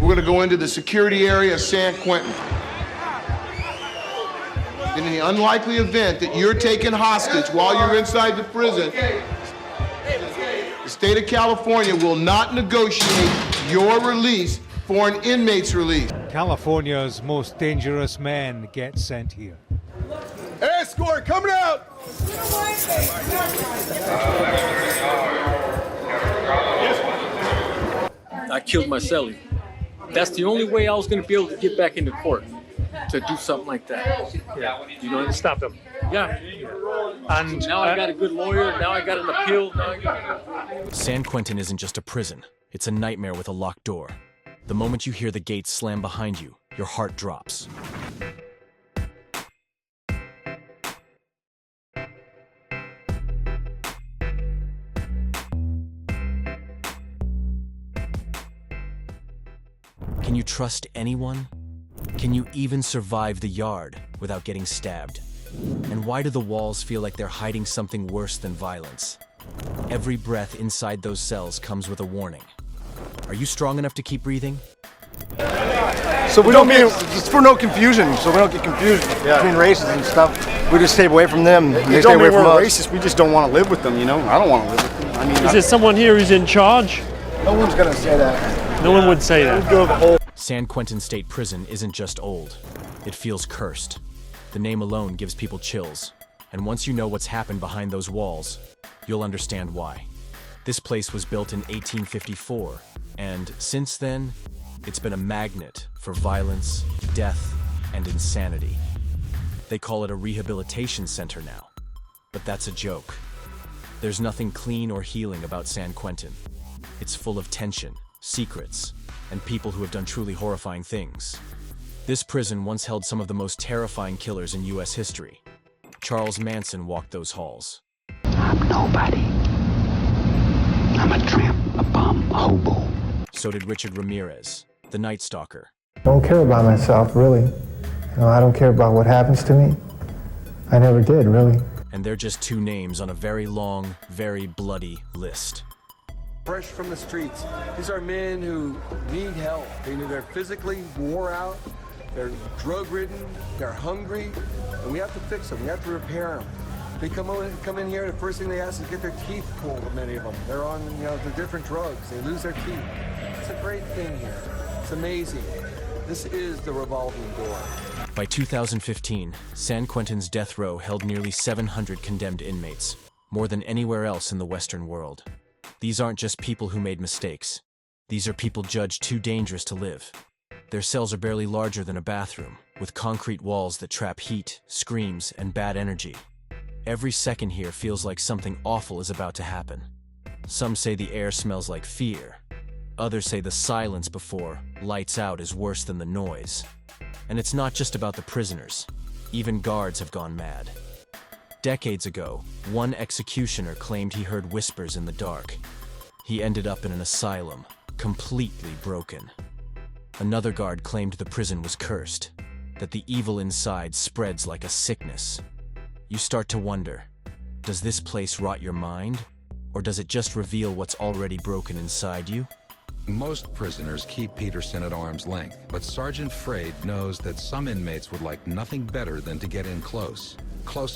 We're going to go into the security area of San Quentin. In the unlikely event that you're taken hostage while you're inside the prison, the state of California will not negotiate your release for an inmate's release. California's most dangerous men get sent here. Escort coming out! I killed my cellie. That's the only way I was going to be able to get back into court, to do something like that. Yeah. You know, Stop him. yeah. And Now I got a good lawyer. Now I got an appeal. Now I got... San Quentin isn't just a prison. It's a nightmare with a locked door. The moment you hear the gates slam behind you, your heart drops. Can you trust anyone? Can you even survive the yard without getting stabbed? And why do the walls feel like they're hiding something worse than violence? Every breath inside those cells comes with a warning. Are you strong enough to keep breathing? So we don't get, it's for no confusion, so we don't get confused between races and stuff. We just stay away from them. They stay away from us. Racist. We just don't want to live with them, you know? I don't want to live with them. I mean, is there someone here who's in charge? No one's going to say that. No one would say that. San Quentin State Prison isn't just old. It feels cursed. The name alone gives people chills. And once you know what's happened behind those walls, you'll understand why. This place was built in 1854, and since then, it's been a magnet for violence, death, and insanity. They call it a rehabilitation center now, but that's a joke. There's nothing clean or healing about San Quentin. It's full of tension, secrets, and people who have done truly horrifying things. This prison once held some of the most terrifying killers in US history. Charles Manson walked those halls. I'm nobody. I'm a tramp, a bum, a hobo. So did Richard Ramirez, the Night Stalker. I don't care about myself, really. You know, I don't care about what happens to me. I never did, really. And they're just two names on a very long, very bloody list. Fresh from the streets. These are men who need help. They're physically wore out, they're drug-ridden, they're hungry, and we have to fix them. We have to repair them. They come in here, the first thing they ask is to get their teeth pulled, many of them. They're on, the different drugs. They lose their teeth. It's a great thing here. It's amazing. This is the revolving door. By 2015, San Quentin's death row held nearly 700 condemned inmates, more than anywhere else in the Western world. These aren't just people who made mistakes. These are people judged too dangerous to live. Their cells are barely larger than a bathroom, with concrete walls that trap heat, screams, and bad energy. Every second here feels like something awful is about to happen. Some say the air smells like fear. Others say the silence before lights out is worse than the noise. And it's not just about the prisoners. Even guards have gone mad. Decades ago, one executioner claimed he heard whispers in the dark. He ended up in an asylum, completely broken. Another guard claimed the prison was cursed, that the evil inside spreads like a sickness. You start to wonder, does this place rot your mind? Or does it just reveal what's already broken inside you? Most prisoners keep Peterson at arm's length, but Sergeant Frade knows that some inmates would like nothing better than to get in close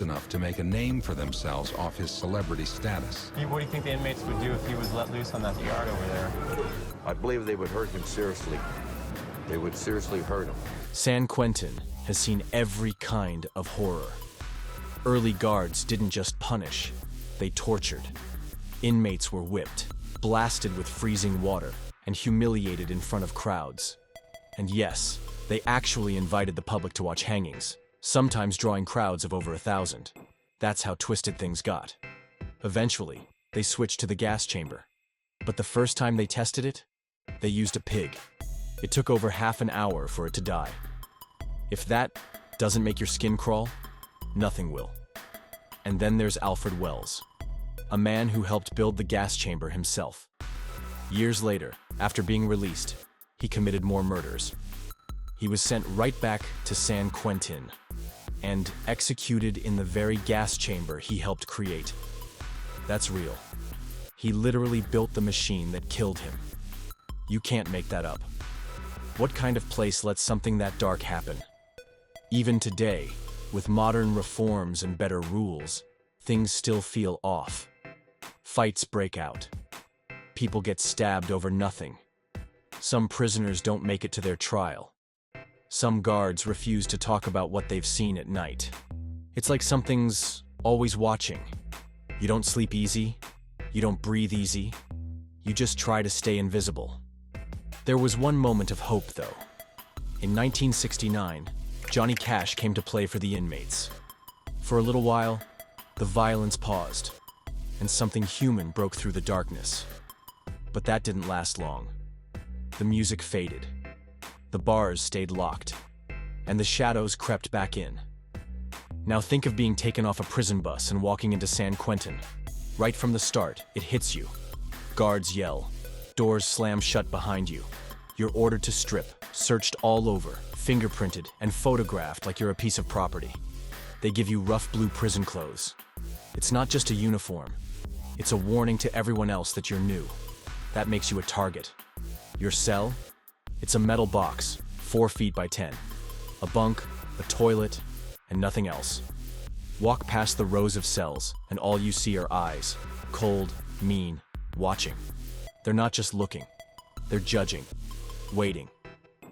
enough to make a name for themselves off his celebrity status. What do you think the inmates would do if he was let loose on that yard over there? I believe they would hurt him seriously. They would seriously hurt him. San Quentin has seen every kind of horror. Early guards didn't just punish, they tortured. Inmates were whipped, blasted with freezing water, and humiliated in front of crowds. And yes, they actually invited the public to watch hangings, sometimes drawing crowds of over 1,000. That's how twisted things got. Eventually, they switched to the gas chamber. But the first time they tested it, they used a pig. It took over half an hour for it to die. If that doesn't make your skin crawl, nothing will. And then there's Alfred Wells, a man who helped build the gas chamber himself. Years later, after being released, he committed more murders. He was sent right back to San Quentin and executed in the very gas chamber he helped create. That's real. He literally built the machine that killed him. You can't make that up. What kind of place lets something that dark happen? Even today, with modern reforms and better rules, things still feel off. Fights break out. People get stabbed over nothing. Some prisoners don't make it to their trial. Some guards refuse to talk about what they've seen at night. It's like something's always watching. You don't sleep easy. You don't breathe easy. You just try to stay invisible. There was one moment of hope, though. In 1969, Johnny Cash came to play for the inmates. For a little while, the violence paused, and something human broke through the darkness. But that didn't last long. The music faded. The bars stayed locked, and the shadows crept back in. Now think of being taken off a prison bus and walking into San Quentin. Right from the start, it hits you. Guards yell. Doors slam shut behind you. You're ordered to strip, searched all over, fingerprinted, and photographed like you're a piece of property. They give you rough blue prison clothes. It's not just a uniform. It's a warning to everyone else that you're new. That makes you a target. Your cell? It's a metal box, 4 feet by 10. A bunk, a toilet, and nothing else. Walk past the rows of cells, and all you see are eyes. Cold, mean, watching. They're not just looking. They're judging. Waiting.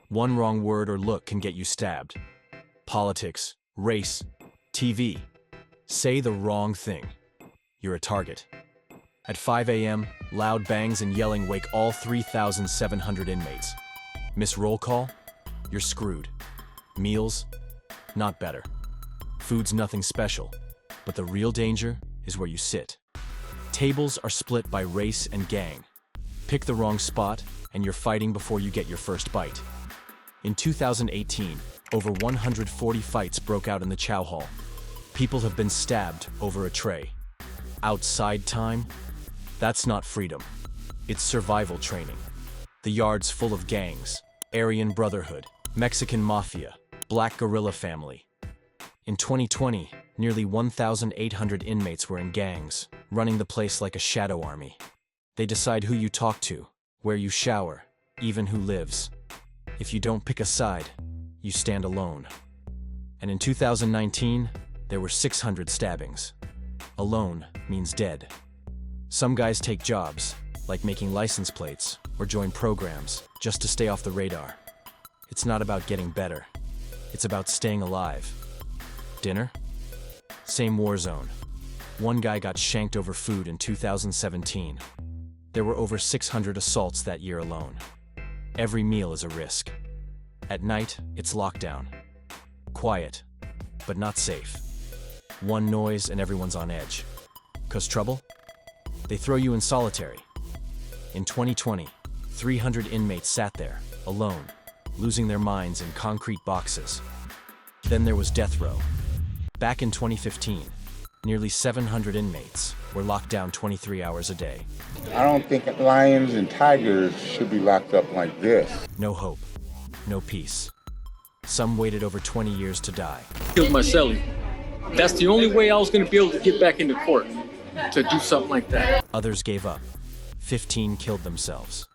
One wrong word or look can get you stabbed. Politics, race, TV. Say the wrong thing. You're a target. At 5 a.m., loud bangs and yelling wake all 3,700 inmates. Miss roll call? You're screwed. Meals? Not better. Food's nothing special, but the real danger is where you sit. Tables are split by race and gang. Pick the wrong spot, and you're fighting before you get your first bite. In 2018, over 140 fights broke out in the chow hall. People have been stabbed over a tray. Outside time? That's not freedom. It's survival training. The yard's full of gangs, Aryan Brotherhood, Mexican Mafia, Black Guerrilla Family. In 2020, nearly 1,800 inmates were in gangs, running the place like a shadow army. They decide who you talk to, where you shower, even who lives. If you don't pick a side, you stand alone. And in 2019, there were 600 stabbings. Alone means dead. Some guys take jobs, like making license plates, or join programs, just to stay off the radar. It's not about getting better. It's about staying alive. Dinner? Same war zone. One guy got shanked over food in 2017. There were over 600 assaults that year alone. Every meal is a risk. At night, it's lockdown. Quiet, but not safe. One noise and everyone's on edge. 'Cause trouble? They throw you in solitary. In 2020, 300 inmates sat there, alone, losing their minds in concrete boxes. Then there was death row. Back in 2015, nearly 700 inmates were locked down 23 hours a day. I don't think lions and tigers should be locked up like this. No hope, no peace. Some waited over 20 years to die. Killed my cellie. That's the only way I was going to be able to get back into court, to do something like that. Others gave up. 15 killed themselves.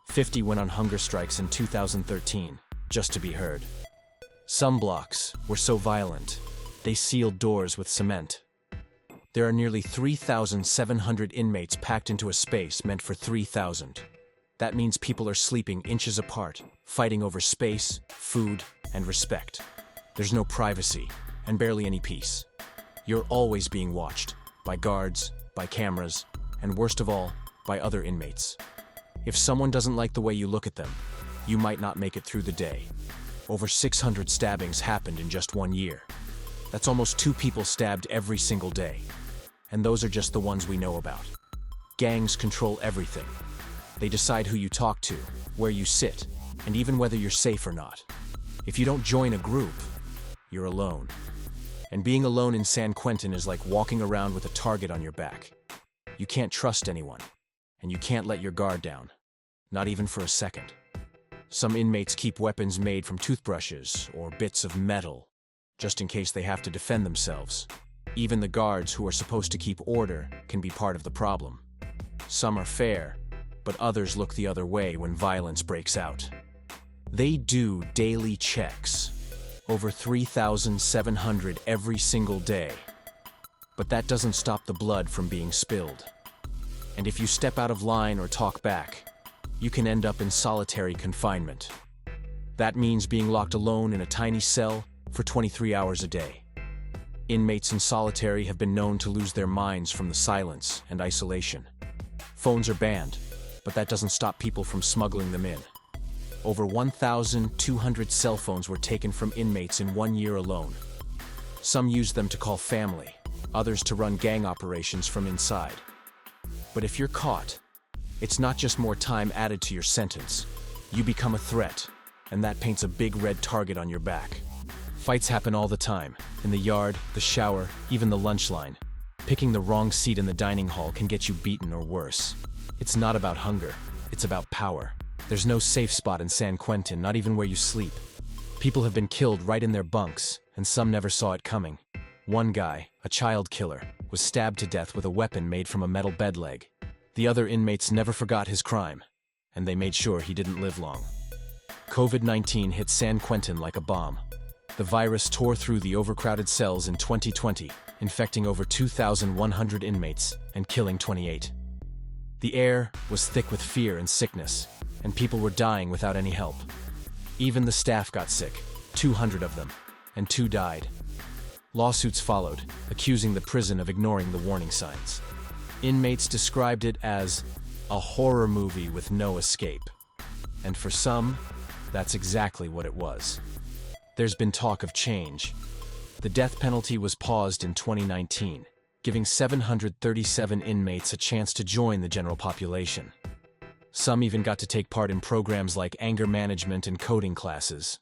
50 went on hunger strikes in 2013, just to be heard. Some blocks were so violent, they sealed doors with cement. There are nearly 3,700 inmates packed into a space meant for 3,000. That means people are sleeping inches apart, fighting over space, food, and respect. There's no privacy, and barely any peace. You're always being watched, by guards, by cameras, and worst of all, by other inmates. If someone doesn't like the way you look at them, you might not make it through the day. Over 600 stabbings happened in just 1 year. That's almost 2 people stabbed every single day. And those are just the ones we know about. Gangs control everything. They decide who you talk to, where you sit, and even whether you're safe or not. If you don't join a group, you're alone. And being alone in San Quentin is like walking around with a target on your back. You can't trust anyone, and you can't let your guard down, not even for a second. Some inmates keep weapons made from toothbrushes or bits of metal, just in case they have to defend themselves. Even the guards who are supposed to keep order can be part of the problem. Some are fair, but others look the other way when violence breaks out. They do daily checks, over 3,700 every single day. But that doesn't stop the blood from being spilled. And if you step out of line or talk back, you can end up in solitary confinement. That means being locked alone in a tiny cell for 23 hours a day. Inmates in solitary have been known to lose their minds from the silence and isolation. Phones are banned, but that doesn't stop people from smuggling them in. Over 1,200 cell phones were taken from inmates in 1 year alone. Some used them to call family, others to run gang operations from inside. But if you're caught, it's not just more time added to your sentence. You become a threat, and that paints a big red target on your back. Fights happen all the time, in the yard, the shower, even the lunch line. Picking the wrong seat in the dining hall can get you beaten or worse. It's not about hunger, it's about power. There's no safe spot in San Quentin, not even where you sleep. People have been killed right in their bunks, and some never saw it coming. One guy, a child killer, was stabbed to death with a weapon made from a metal bed leg. The other inmates never forgot his crime, and they made sure he didn't live long. COVID-19 hit San Quentin like a bomb. The virus tore through the overcrowded cells in 2020, infecting over 2,100 inmates and killing 28. The air was thick with fear and sickness, and people were dying without any help. Even the staff got sick, 200 of them, and 2 died. Lawsuits followed, accusing the prison of ignoring the warning signs. Inmates described it as a horror movie with no escape. And for some, that's exactly what it was. There's been talk of change. The death penalty was paused in 2019, giving 737 inmates a chance to join the general population. Some even got to take part in programs like anger management and coding classes.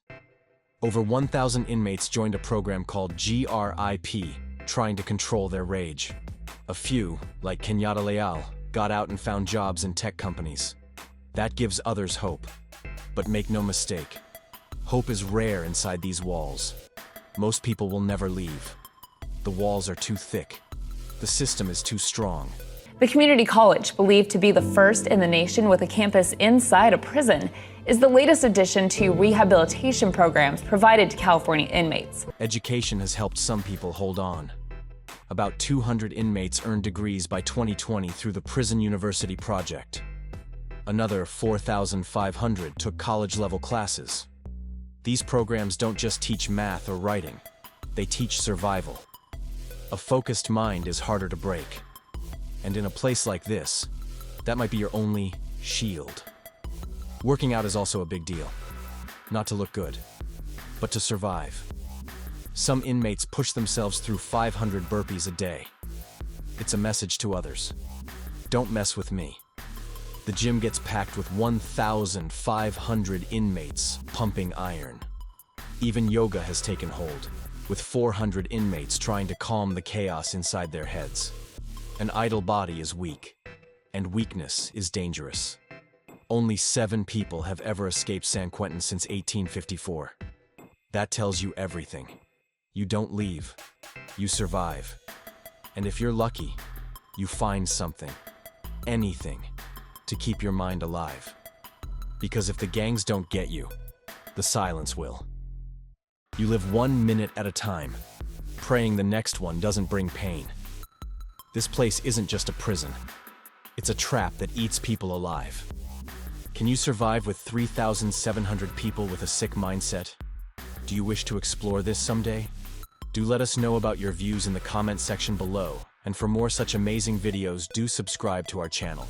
Over 1,000 inmates joined a program called GRIP, trying to control their rage. A few, like Kenyatta Leal, got out and found jobs in tech companies. That gives others hope. But make no mistake, hope is rare inside these walls. Most people will never leave. The walls are too thick. The system is too strong. The community college, believed to be the first in the nation with a campus inside a prison, is the latest addition to rehabilitation programs provided to California inmates. Education has helped some people hold on. About 200 inmates earned degrees by 2020 through the Prison University Project. Another 4,500 took college-level classes. These programs don't just teach math or writing, they teach survival. A focused mind is harder to break. And in a place like this, that might be your only shield. Working out is also a big deal. Not to look good, but to survive. Some inmates push themselves through 500 burpees a day. It's a message to others. Don't mess with me. The gym gets packed with 1,500 inmates pumping iron. Even yoga has taken hold, with 400 inmates trying to calm the chaos inside their heads. An idle body is weak, and weakness is dangerous. Only 7 people have ever escaped San Quentin since 1854. That tells you everything. You don't leave, you survive. And if you're lucky, you find something, anything, to keep your mind alive. Because if the gangs don't get you, the silence will. You live 1 minute at a time, praying the next one doesn't bring pain. This place isn't just a prison. It's a trap that eats people alive. Can you survive with 3,700 people with a sick mindset? Do you wish to explore this someday? Do let us know about your views in the comment section below, and for more such amazing videos, do subscribe to our channel.